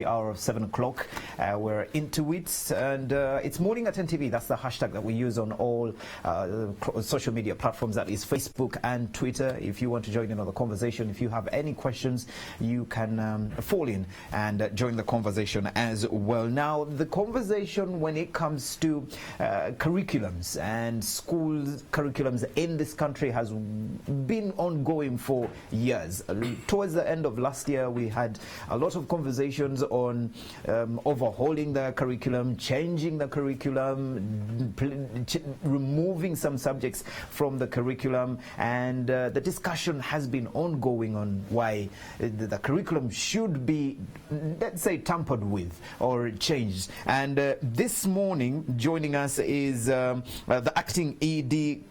hour of 7 o'clock. We're into it, and it's Morning at NTV. That's the hashtag that we use on all social media platforms, that is Facebook and Twitter. If you want to join in on the conversation, if you have any questions, you can fall in and join the conversation as well. Now, the conversation when it comes to curriculums and school curriculums in this country has been ongoing for years. Towards the end of last year, we had a lot of conversations on overhauling the curriculum, changing the curriculum, removing some subjects from the curriculum, and the discussion has been ongoing on why the curriculum should be, let's say, tampered with or changed. And this morning, joining us is the acting ED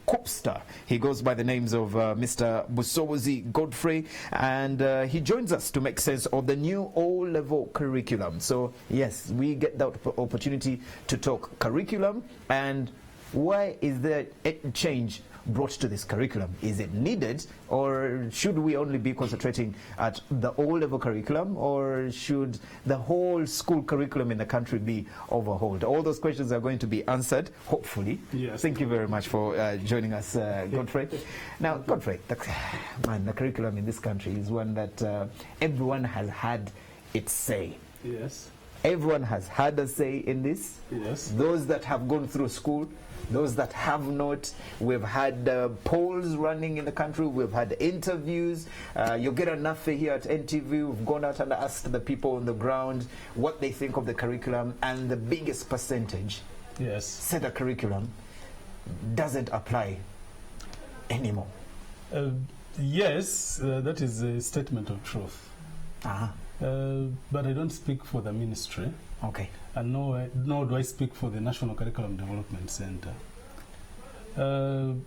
Copster. He goes by the names of Mr. Busobozi Godfrey, and he joins us to make sense of the new O-level curriculum. So yes, we get that opportunity to talk curriculum and why is there a change brought to this curriculum. Is it needed, or should we only be concentrating at the O-level curriculum, or should the whole school curriculum in the country be overhauled? All those questions are going to be answered, hopefully. Yes. Thank you very much for joining us, Godfrey. Now, Godfrey, the curriculum in this country is one that everyone has had its say. Yes. Everyone has had a say in this. Yes. Those that have gone through school, those that have not. We've had polls running in the country. We've had interviews. You'll get enough here at NTV. We've gone out and asked the people on the ground what they think of the curriculum, and the biggest percentage said the curriculum doesn't apply anymore. Yes, that is a statement of truth. But I don't speak for the ministry. Okay. And nor do I speak for the National Curriculum Development Center.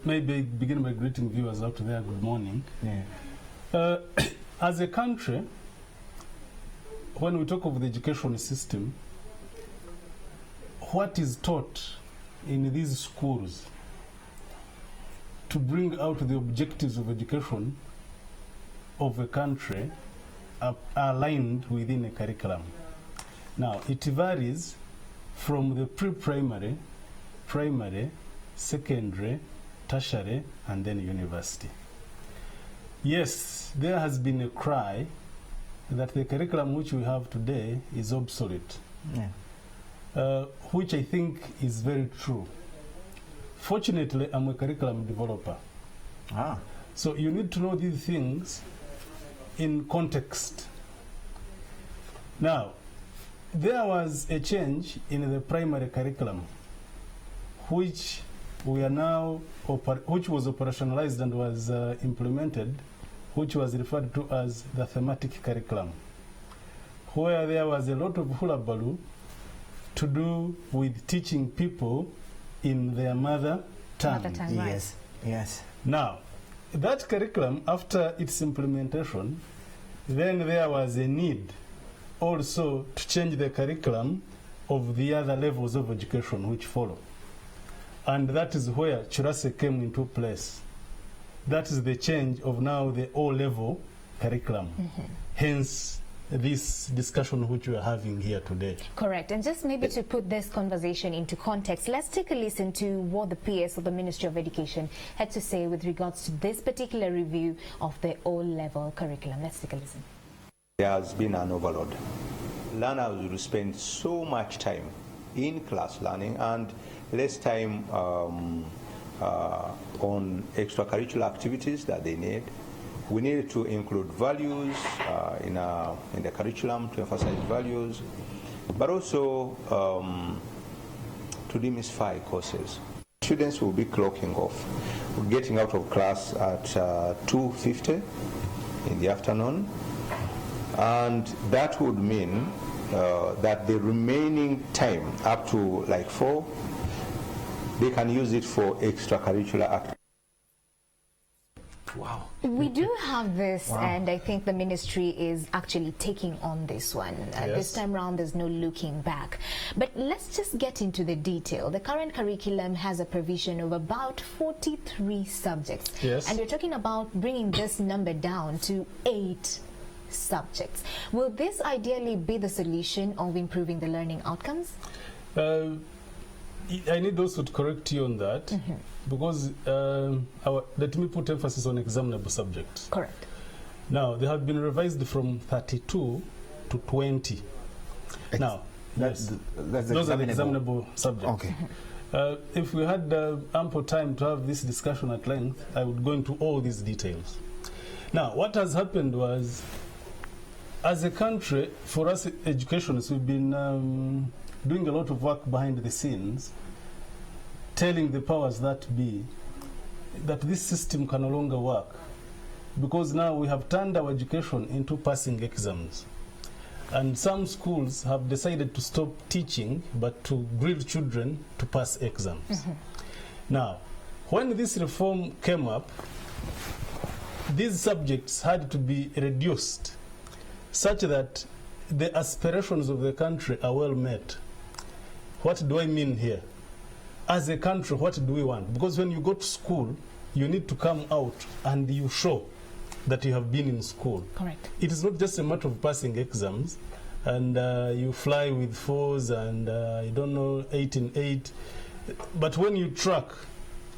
Maybe begin by greeting viewers out there. Good morning. Yeah. As a country, when we talk of the education system, what is taught in these schools to bring out the objectives of education of a country are aligned within a curriculum. Now, it varies from the pre-primary, primary, secondary, tertiary, and then university. Yes, there has been a cry that the curriculum which we have today is obsolete, which I think is very true. Fortunately, I'm a curriculum developer. So you need to know these things in context. Now, there was a change in the primary curriculum, which we are now, which was operationalized and was implemented, which was referred to as the thematic curriculum, where there was a lot of hullabaloo to do with teaching people in their mother tongue. Yes, yes. Now, that curriculum, after its implementation, then there was a need also to change the curriculum of the other levels of education which follow. And that is where Churase came into place. That is the change of now the O-level curriculum. Hence, this discussion which we are having here today. Correct. And just maybe to put this conversation into context, let's take a listen to what the PS of the Ministry of Education had to say with regards to this particular review of the O-level curriculum. Let's take a listen. There has been an overload. Learners will spend so much time in class learning and less time on extracurricular activities that they need. We need to include values in the curriculum to emphasize values, but also to demystify courses. Students will be clocking off, getting out of class at 2:50 in the afternoon, and that would mean that the remaining time up to like 4, they can use it for extracurricular activities. Wow. We do have this, and I think the ministry is actually taking on this one. This time around, there's no looking back. But let's just get into the detail. The current curriculum has a provision of about 43 subjects. Yes. And you're talking about bringing this number down to 8 subjects. Will this ideally be the solution of improving the learning outcomes? I need also to correct you on that, because let me put emphasis on examinable subjects. Correct. Now, they have been revised from 32 to 20. Now, that's those are the examinable subjects. Okay. If we had ample time to have this discussion at length, I would go into all these details. Now, what has happened was, as a country, for us educationists, we've been doing a lot of work behind the scenes, telling the powers that be that this system can no longer work, because now we have turned our education into passing exams. And some schools have decided to stop teaching, but to grill children to pass exams. Now, when this reform came up, these subjects had to be reduced such that the aspirations of the country are well met. What do I mean here? As a country, what do we want? Because when you go to school, you need to come out and you show that you have been in school. Correct. It is not just a matter of passing exams and you fly with 4s and I don't know, 8 in 8. But when you track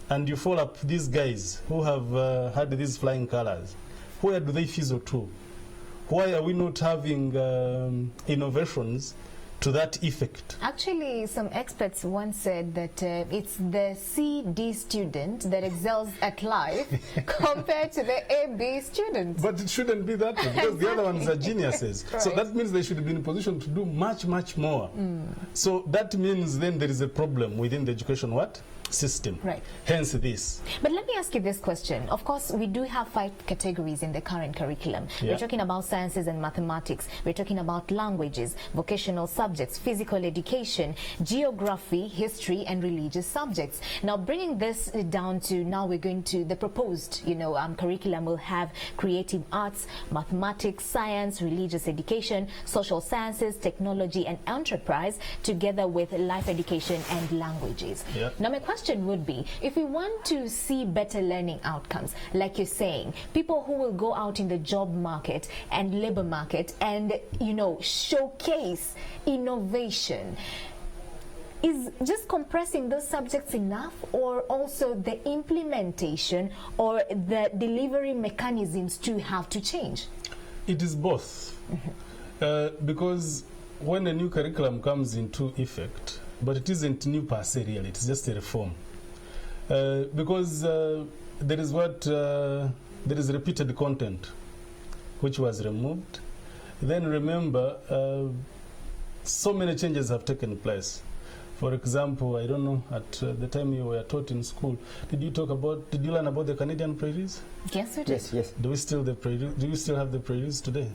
and you follow up these guys who have had these flying colors, where do they fizzle to? Why are we not having innovations to that effect? Actually, some experts once said that it's the C-D student that excels at life compared to the A-B student. But it shouldn't be that way, because the other ones are geniuses. Right. So that means they should be in a position to do much, much more. So that means then there is a problem within the education system. Right. Hence this. But let me ask you this question. Of course, we do have 5 categories in the current curriculum. Yeah. We're talking about sciences and mathematics. We're talking about languages, vocational subjects, physical education, geography, history, and religious subjects. Now, bringing this down to now we're going to the proposed, curriculum will have creative arts, mathematics, science, religious education, social sciences, technology, and enterprise, together with life education and languages. Yeah. Now, my question would be, if we want to see better learning outcomes, like you're saying, people who will go out in the job market and labor market and, showcase innovation, is just compressing those subjects enough, or also the implementation or the delivery mechanisms to have to change? It is both. Because when a new curriculum comes into effect, but it isn't new per se really, it's just a reform. Because there is repeated content which was removed. Then remember, so many changes have taken place. For example, I don't know, at the time you were taught in school, did you learn about the Canadian prairies? Yes, we did. Yes. Do you still have the prairies today?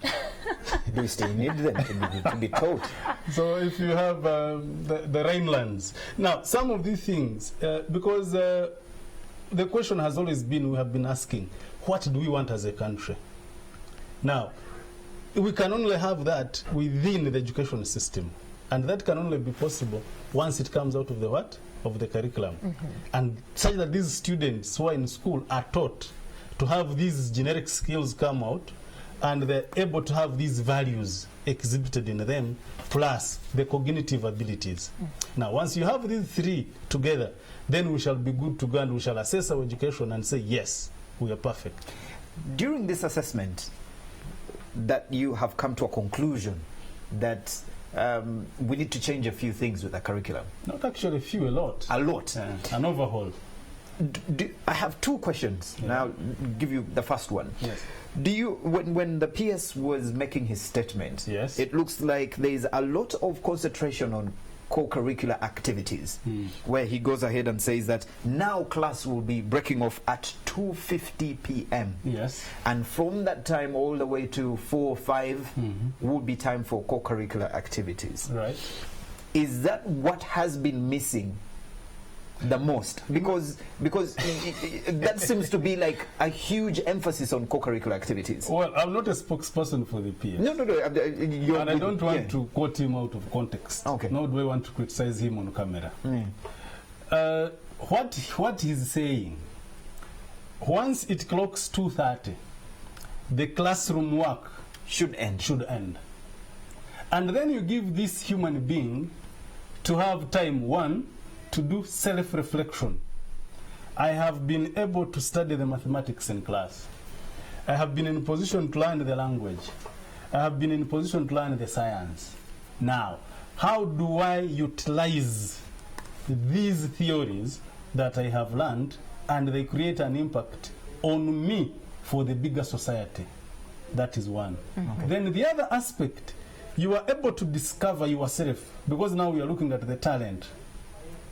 Do you still need them to be taught? So if you have the Rhinelands. Now, some of these things, because the question has always been, we have been asking, what do we want as a country? Now, we can only have that within the education system. And that can only be possible once it comes out of the of the curriculum. And such that these students who are in school are taught to have these generic skills come out, and they're able to have these values exhibited in them, plus the cognitive abilities. Now, once you have these 3 together, then we shall be good to go, and we shall assess our education and say, yes, we are perfect. During this assessment, that you have come to a conclusion that we need to change a few things with the curriculum. Not actually a few, a lot. A lot. An overhaul. I have 2 questions. Yeah. Now, I'll give you the first one. Yes. Do you, when the PS was making his statement, yes, it looks like there's a lot of concentration on co-curricular activities, where he goes ahead and says that now class will be breaking off at 2:50 p.m. Yes. And from that time all the way to 4 or 5 would be time for co-curricular activities. Right. Is that what has been missing the most? Because that seems to be like a huge emphasis on co-curricular activities. Well, I'm not a spokesperson for the PS. No. And I don't want to quote him out of context. Okay. Nor do I want to criticize him on camera. What he's saying, once it clocks 2:30, the classroom work should end. And then you give this human being to have time, one, to do self-reflection. I have been able to study the mathematics in class. I have been in a position to learn the language. I have been in a position to learn the science. Now, how do I utilize these theories that I have learned and they create an impact on me for the bigger society? That is one. Okay. Then the other aspect, you are able to discover yourself, because now we are looking at the talent,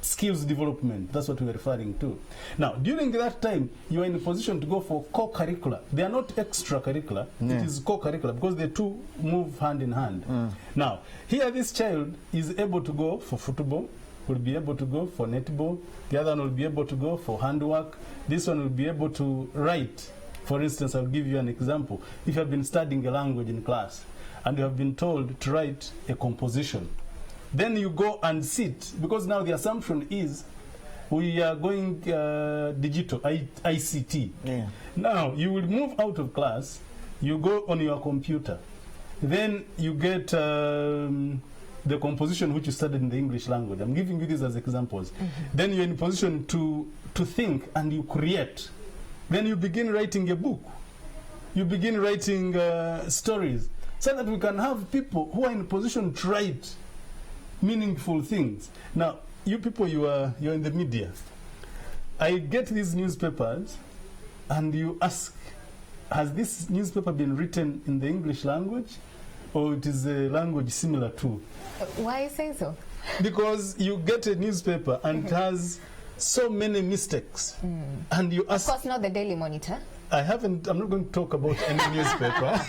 skills development. That's what we are referring to. Now, during that time, you are in a position to go for co-curricular. They are not extracurricular. It is co-curricular because the two move hand in hand. Now, here this child is able to go for football, will be able to go for netball. The other one will be able to go for handwork. This one will be able to write. For instance, I'll give you an example. If you have been studying a language in class and you have been told to write a composition, then you go and sit, because now the assumption is we are going digital, ICT. Now, you will move out of class, you go on your computer, then you get the composition which you studied in the English language. I'm giving you these as examples. Then you're in a position to think and you create. Then you begin writing a book. You begin writing stories, so that we can have people who are in a position to write meaningful things. Now, you people, you're in the media. I get these newspapers, and you ask, has this newspaper been written in the English language, or it is a language similar to? Why you say so? Because you get a newspaper and it has so many mistakes, and you ask. Of course, not the Daily Monitor. I'm not going to talk about any newspaper.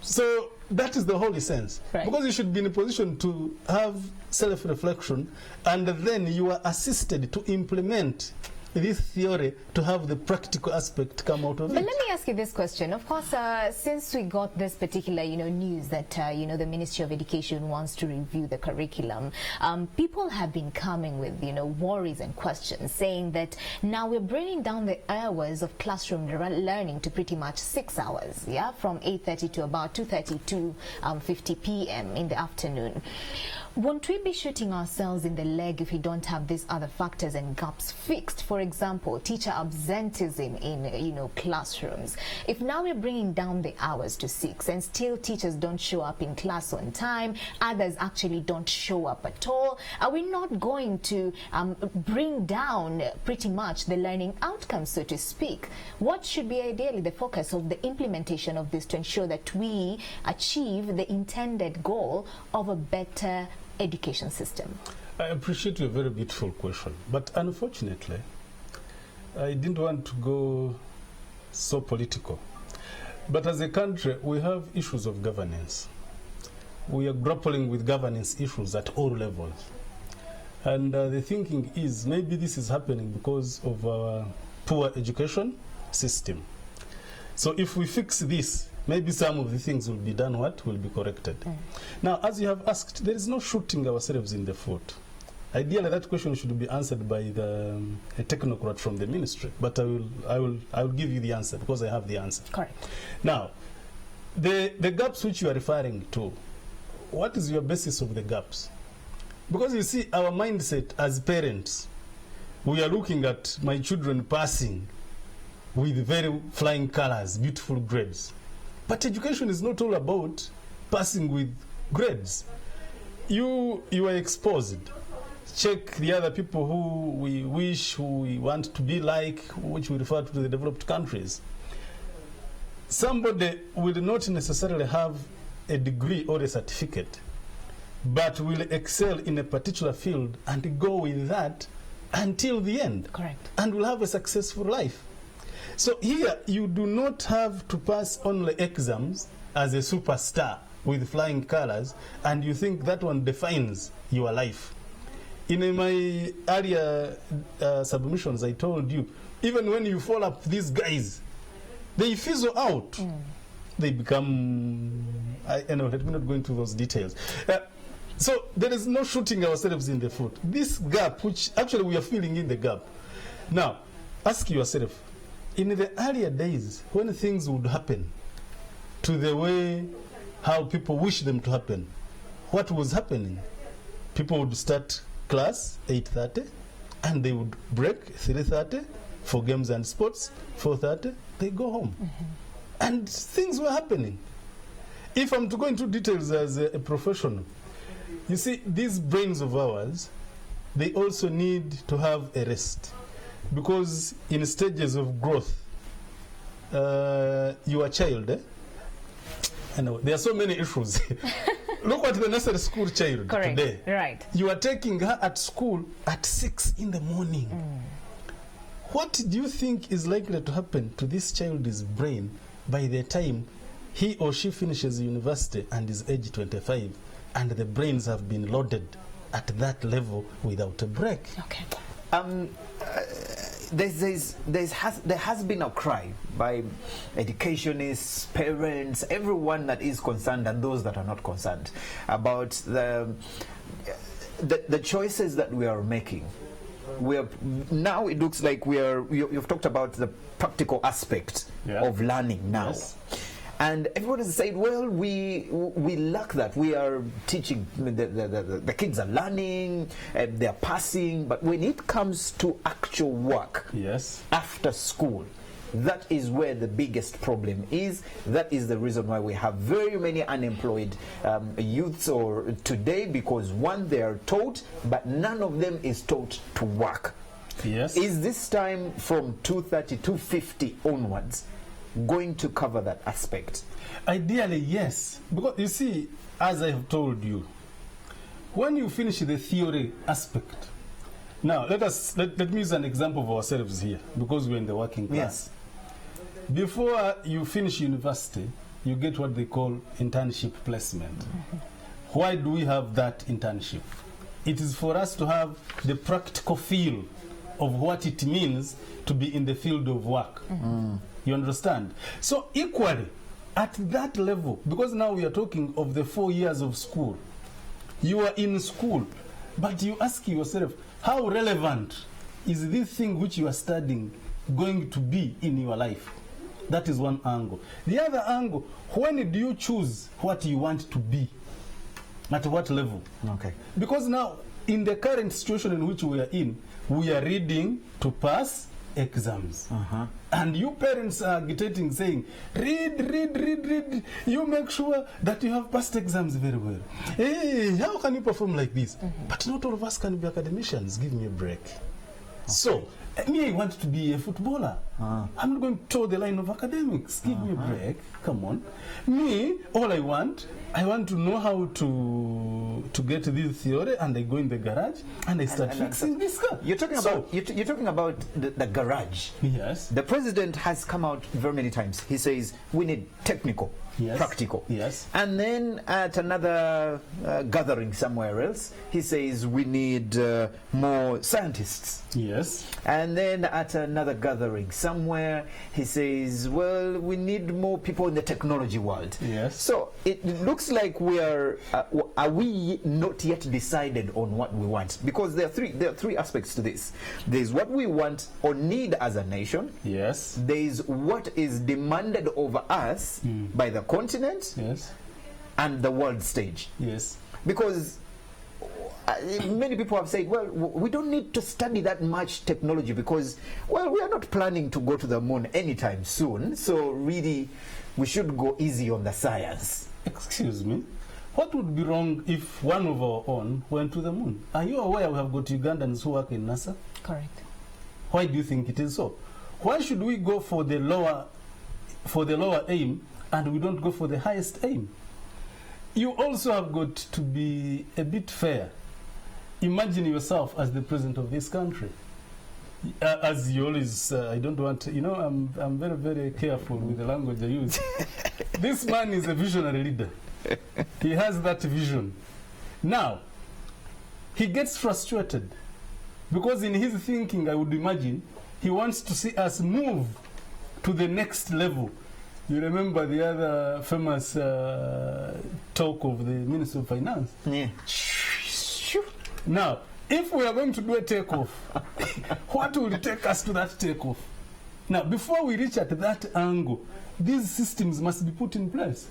So that is the whole essence. Right. Because you should be in a position to have self-reflection, and then you are assisted to implement this theory to have the practical aspect come out of it. But let me ask you this question. Of course, since we got this particular, news that, the Ministry of Education wants to review the curriculum, people have been coming with, worries and questions, saying that now we're bringing down the hours of classroom learning to pretty much 6 hours, from 8:30 to about 2:30 to 50 p.m. in the afternoon. Won't we be shooting ourselves in the leg if we don't have these other factors and gaps fixed? For example, teacher absenteeism in classrooms. If now we're bringing down the hours to 6 and still teachers don't show up in class on time, others actually don't show up at all, are we not going to bring down pretty much the learning outcomes, so to speak? What should be ideally the focus of the implementation of this to ensure that we achieve the intended goal of a better education system? I appreciate your very beautiful question, but unfortunately, I didn't want to go so political. But as a country, we have issues of governance. We are grappling with governance issues at all levels. And the thinking is maybe this is happening because of our poor education system. So if we fix this, maybe some of the things will be done, will be corrected. Now, as you have asked, there is no shooting ourselves in the foot. Ideally, that question should be answered by a technocrat from the ministry, but I will give you the answer because I have the answer. Correct. Now, the gaps which you are referring to, what is your basis of the gaps? Because you see, our mindset as parents, we are looking at my children passing with very flying colors, beautiful grades. But education is not all about passing with grades. You are exposed. Check the other people who we wish, who we want to be like, which we refer to the developed countries. Somebody will not necessarily have a degree or a certificate, but will excel in a particular field and go with that until the end. Correct. And will have a successful life. So here, you do not have to pass only exams as a superstar with flying colors, and you think that one defines your life. In my earlier submissions, I told you, even when you follow up these guys, they fizzle out. They become, let me not go into those details. So there is no shooting ourselves in the foot. This gap, which actually we are filling in the gap. Now, ask yourself, in the earlier days, when things would happen to the way how people wish them to happen, what was happening? People would start class 8:30 and they would break 3:30 for games and sports, 4:30 they go home. And things were happening. If I'm to go into details as a professional, you see, these brains of ours, they also need to have a rest. Because in stages of growth, your child, anyway, there are so many issues. Look at the nursery school child today. Right. You are taking her at school at 6 in the morning. What do you think is likely to happen to this child's brain by the time he or she finishes university and is age 25 and the brains have been loaded at that level without a break? Okay. There has been a cry by educationists, parents, everyone that is concerned and those that are not concerned about the choices that we are making. Now it looks like you've talked about the practical aspect of learning now. Yes. And everyone has said, well, we lack that. We are teaching, the kids are learning, they are passing, but when it comes to actual work after school, that is where the biggest problem is. That is the reason why we have very many unemployed youths today, because one, they are taught, but none of them is taught to work. Yes. Is this time from 2:30, 2:50 onwards going to cover that aspect? Ideally, yes. Because you see, as I have told you, when you finish the theory aspect, now let me use an example of ourselves here, because we're in the working class. Yes. Before you finish university, you get what they call internship placement. Why do we have that internship? It is for us to have the practical feel of what it means to be in the field of work. You understand? So equally, at that level, because now we are talking of the 4 years of school, you are in school, but you ask yourself, how relevant is this thing which you are studying going to be in your life? That is one angle. The other angle, when do you choose what you want to be? At what level? Okay. Because now, in the current situation in which we are in, we are reading to pass exams. And you parents are agitating, saying, read. You make sure that you have passed exams very well. Hey, how can you perform like this? But not all of us can be academicians. Give me a break. So, me, I want to be a footballer. I'm not going to toe the line of academics. Give me a break. Come on. Me, all I want to know how to get this theory, and I go in the garage and I start fixing this car. You're talking about the garage. Yes. The president has come out very many times. He says we need technical, practical. Yes. And then at another gathering somewhere else, he says we need more scientists. Yes. And then at another gathering somewhere, he says, well, we need more people in the technology world. Yes. So it looks like we are we not yet decided on what we want? Because there are three aspects to this. There's what we want or need as a nation. Yes. There's what is demanded over us by the continent. Yes. And the world stage. Yes. Because many people have said, well, we don't need to study that much technology because, well, we are not planning to go to the moon anytime soon. So really, we should go easy on the science. Excuse me. What would be wrong if one of our own went to the moon? Are you aware we have got Ugandans who work in NASA? Correct. Why do you think it is so? Why should we go for the lower aim and we don't go for the highest aim? You also have got to be a bit fair. Imagine yourself as the president of this country. As you always, I don't want to, I'm very, very careful with the language I use. This man is a visionary leader. He has that vision. Now, he gets frustrated because in his thinking, I would imagine, he wants to see us move to the next level. You remember the other famous talk of the Minister of Finance? Yeah. Now, if we are going to do a takeoff, what will take us to that takeoff? Now, before we reach at that angle, these systems must be put in place.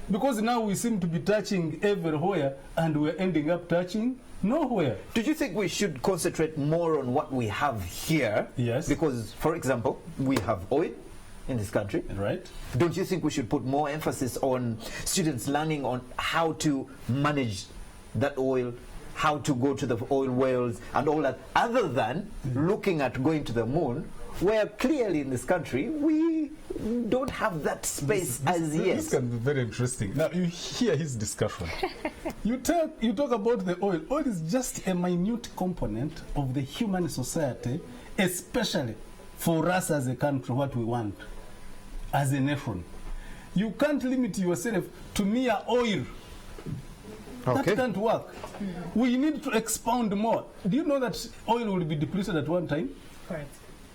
Because now we seem to be touching everywhere and we're ending up touching nowhere. Do you think we should concentrate more on what we have here? Yes. Because, for example, we have oil in this country. Right. Don't you think we should put more emphasis on students learning on how to manage that oil, how to go to the oil wells and all that, other than looking at going to the moon, where clearly in this country we don't have that space as yet. This can be very interesting. Now you hear his discussion. you talk about the oil. Oil is just a minute component of the human society, especially for us as a country, what we want as a nation. You can't limit yourself to mere oil. Okay. That can't work. We need to expound more. Do you know that oil will be depleted at one time? Correct.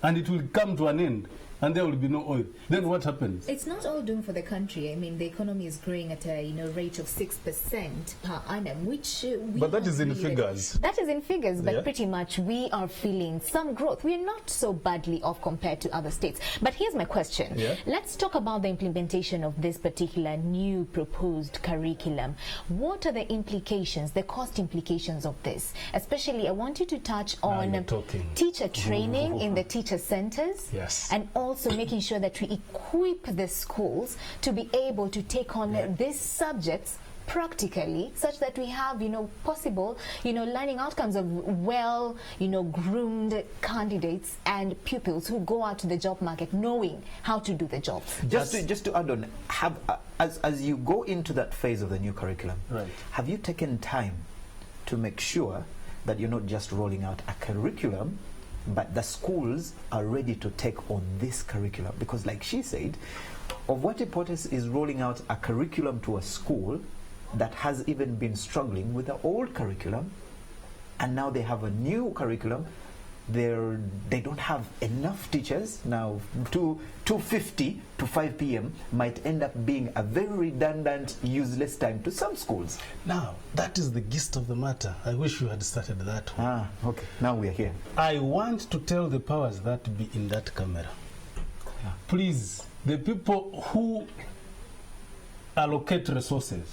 And it will come to an end, and there will be no oil. Then what happens? It's not all doomed for the country. I mean, the economy is growing at a rate of 6% per annum, which But that is in figures. That is in figures, but Yeah. pretty much we are feeling some growth. We are not so badly off compared to other states. But here's my question. Yeah. Let's talk about the implementation of this particular new proposed curriculum. What are the implications, the cost implications of this? Especially, I want you to touch on you're talking. teacher training in the teacher centers. Yes. And also making sure that we equip the schools to be able to take on these subjects practically, such that we have, possible, learning outcomes of well, groomed candidates and pupils who go out to the job market knowing how to do the job. Just to add on, as you go into that phase of the new curriculum, Right. have you taken time to make sure that you're not just rolling out a curriculum, but the schools are ready to take on this curriculum? Because like she said, of what importance is rolling out a curriculum to a school that has even been struggling with the old curriculum, and now they have a new curriculum. They don't have enough teachers now. 2:50 to 5 p.m. might end up being a very redundant, useless time to some schools. Now, that is the gist of the matter. I wish you had started that one. Okay. Now we are here. I want to tell the powers that be in that camera. Please, the people who allocate resources,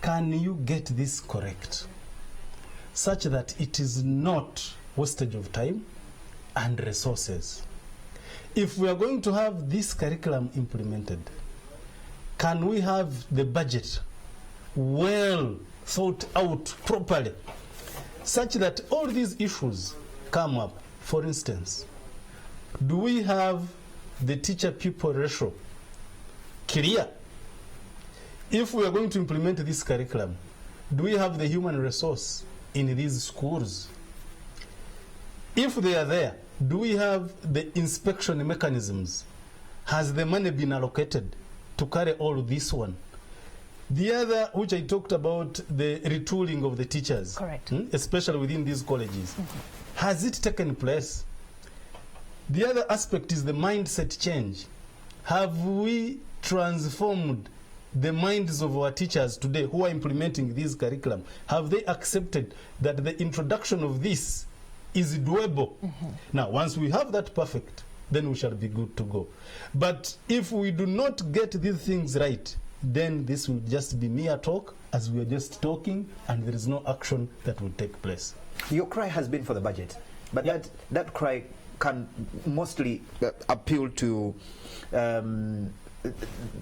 can you get this correct such that it is not wastage of time and resources? If we are going to have this curriculum implemented, can we have the budget well thought out properly such that all these issues come up? For instance, do we have the teacher-pupil ratio clear? If we are going to implement this curriculum, do we have the human resource in these schools? If they are there, do we have the inspection mechanisms? Has the money been allocated to carry all of this one? The other, which I talked about, the retooling of the teachers, Correct. Especially within these colleges, has it taken place? The other aspect is the mindset change. Have we transformed the minds of our teachers today who are implementing this curriculum? Have they accepted that the introduction of this is doable? Now, once we have that perfect, then we shall be good to go. But if we do not get these things right, then this will just be mere talk, as we are just talking, and there is no action that will take place. Your cry has been for the budget, but that cry can mostly appeal to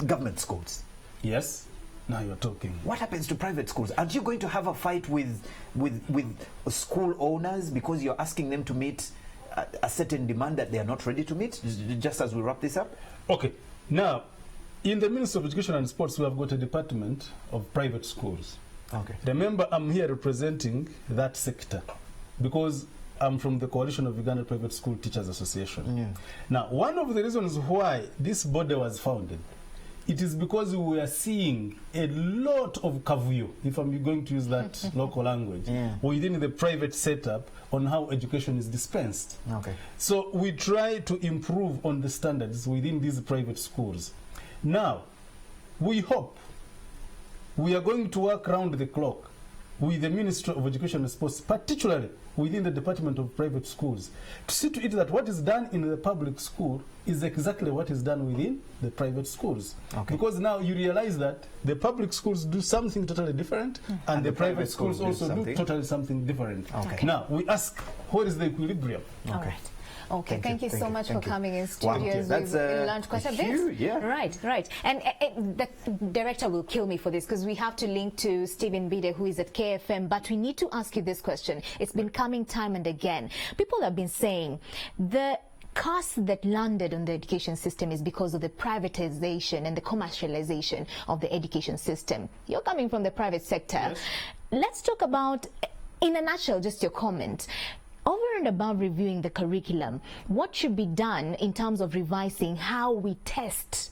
government schools. Yes, now you're talking. What happens to private schools? Aren't you going to have a fight with school owners because you're asking them to meet a certain demand that they are not ready to meet, just as we wrap this up? Okay, now, in the Ministry of Education and Sports, we have got a department of private schools. Okay. Remember, I'm here representing that sector because I'm from the Coalition of Uganda Private School Teachers Association. Yeah. Now, one of the reasons why this body was founded, it is because we are seeing a lot of kavuyo, if I'm going to use that local language, within the private setup on how education is dispensed. Okay. So we try to improve on the standards within these private schools. Now, we hope we are going to work round the clock with the Ministry of Education and Sports, particularly within the Department of Private Schools, to see to it that what is done in the public school is exactly what is done within the private schools. Okay. Because now you realize that the public schools do something totally different, and the private schools also do totally something different. Okay. Now, we ask, what is the equilibrium? Okay. All right. Okay, thank you so much for coming in studios. We've learned quite a bit. Yeah. Right. And the director will kill me for this because we have to link to Stephen Bide, who is at KFM. But we need to ask you this question. It's been coming time and again. People have been saying the cost that landed on the education system is because of the privatization and the commercialization of the education system. You're coming from the private sector. Yes. Let's talk about, in a nutshell, just your comment. Over and above reviewing the curriculum, what should be done in terms of revising how we test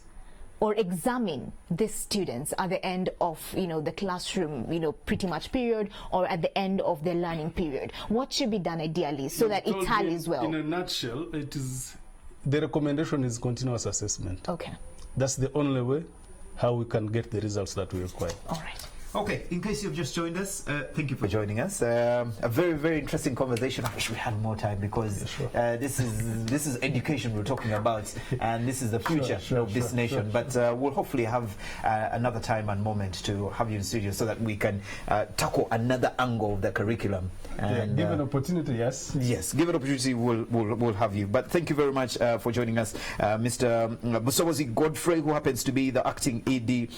or examine these students at the end of, the classroom, pretty much period, or at the end of their learning period? What should be done ideally so that it tallies well? In a nutshell, the recommendation is continuous assessment. Okay. That's the only way how we can get the results that we require. All right. Okay, in case you've just joined us, thank you for joining us. A very, very interesting conversation. I wish we had more time because this is education we're talking about, and this is the future of this nation. But we'll hopefully have another time and moment to have you in studio so that we can tackle another angle of the curriculum. And give an opportunity, yes. Yes, give an opportunity, we'll have you. But thank you very much for joining us, Mr. Musobozi Godfrey, who happens to be the acting ED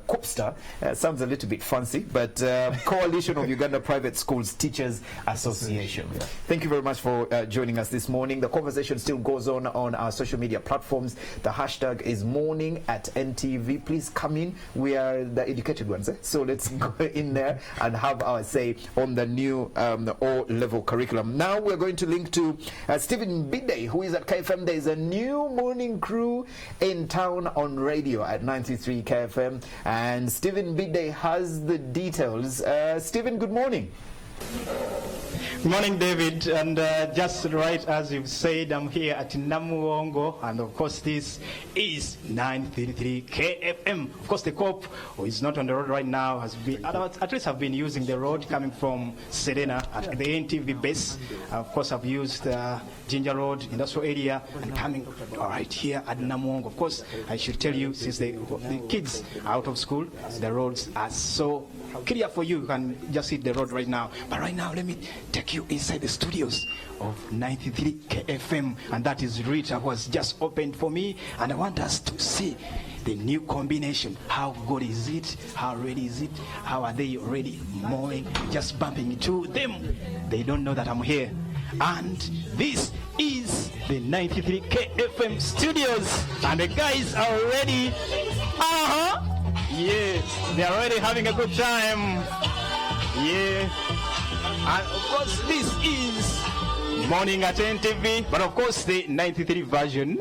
Copster. Sounds a little bit fancy, but Coalition of Uganda Private Schools Teachers Association. Yeah. Thank you very much for joining us this morning. The conversation still goes on our social media platforms. The hashtag is morning@NTV. Please come in. We are the educated ones, so let's go in there and have our say on the new O-level curriculum. Now we're going to link to Stephen Bide, who is at KFM. There is a new morning crew in town on radio at 93 KFM, and Stephen Bide has the details. Stephen, good morning. Good morning, David, and just right as you've said, I'm here at Namuwongo, and of course this is 933 KFM. Of course the COP, who is not on the road right now, has been at least have been using the road coming from Serena at the NTV base. Of course I've used Ginger Road, industrial area, and coming right here at Namuwongo. Of course I should tell you, since the kids are out of school, the roads are so clear for you. You can just hit the road right now. But right now, let me take you inside the studios of 93 KFM, and that is Rita was just opened for me, and I want us to see the new combination. How good is it? How ready is it? How are they already mowing? Just bumping into them. They don't know that I'm here. And this is the 93 KFM studios, and the guys are ready. Yes, they're already having a good time. Yeah. And of course, this is Morning at NTV, but of course the 93 version.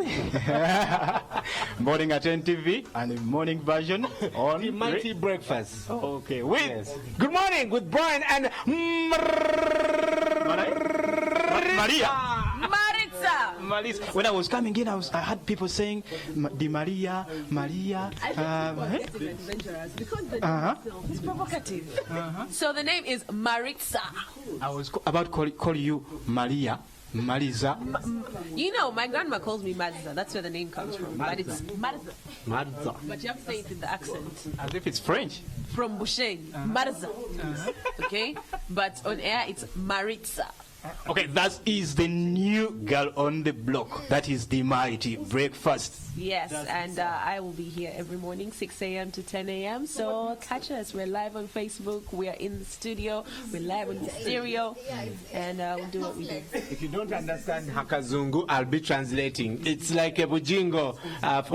Morning at NTV and the morning version on the mighty breakfast. Okay, with Good morning with Brian and Maria. Marisa. When I was coming in, I had people saying Di Maria. Adventurous because the name is provocative. So the name is Maritza. I was about to call you Maria. Marisa. My grandma calls me Marisa. That's where the name comes from. But it's Marisa. But you have to say it in the accent. As if it's French. From Boucher. Marisa. Okay? But on air, it's Maritza. Okay, that is the new girl on the block. That is the mighty breakfast. Yes, and I will be here every morning, 6 a.m. to 10 a.m. So catch us. We're live on Facebook. We are in the studio. We're live on the stereo. And we'll do what we do. If you don't understand Hakazungu, I'll be translating. It's like a bujingo from